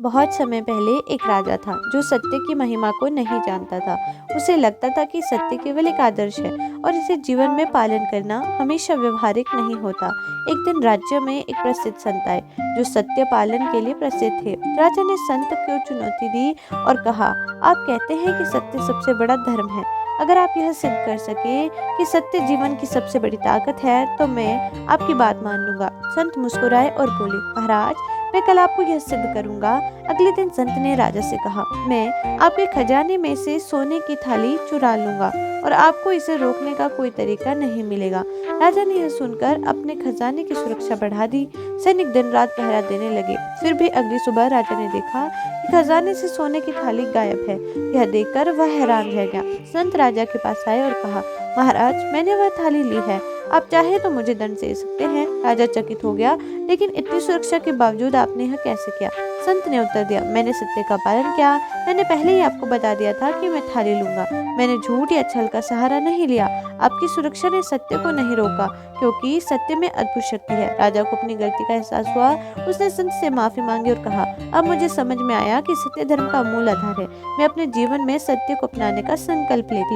बहुत समय पहले एक राजा था जो सत्य की महिमा को नहीं जानता था। उसे लगता था कि सत्य केवल एक आदर्श है और इसे जीवन में पालन करना हमेशा व्यवहारिक नहीं होता। एक दिन राज्य में एक प्रसिद्ध संत आए जो सत्य पालन के लिए प्रसिद्ध थे। राजा ने संत को चुनौती दी और कहा, आप कहते हैं कि सत्य सबसे बड़ा धर्म है। अगर आप यह सिद्ध कर सके कि सत्य जीवन की सबसे बड़ी ताकत है तो मैं आपकी बात मान लूंगा। संत मुस्कुराए और बोले, महाराज, मैं कल आपको यह सिद्ध करूंगा। अगले दिन संत ने राजा से कहा, मैं आपके खजाने में से सोने की थाली चुरा लूंगा और आपको इसे रोकने का कोई तरीका नहीं मिलेगा। राजा ने यह सुनकर अपने खजाने की सुरक्षा बढ़ा दी। सैनिक दिन रात पहरा देने लगे। फिर भी अगली सुबह राजा ने देखा कि खजाने से सोने की थाली गायब है। यह देखकर वह हैरान रह गया। संत राजा के पास आए और कहा, महाराज, मैंने वह थाली ली है, आप चाहे तो मुझे दंड दे सकते हैं। राजा चकित हो गया, लेकिन इतनी सुरक्षा के बावजूद आपने यह कैसे किया? संत ने उत्तर दिया, मैंने सत्य का पालन किया। मैंने पहले ही आपको बता दिया था कि मैं थाली लूंगा। मैंने झूठ या छल का सहारा नहीं लिया। आपकी सुरक्षा ने सत्य को नहीं रोका, क्योंकि सत्य में अद्भुत शक्ति है। राजा को अपनी गलती का एहसास हुआ। उसने संत से माफी मांगी और कहा, अब मुझे समझ में आया कि सत्य धर्म का मूल आधार है। मैं अपने जीवन में सत्य को अपनाने का संकल्प लेती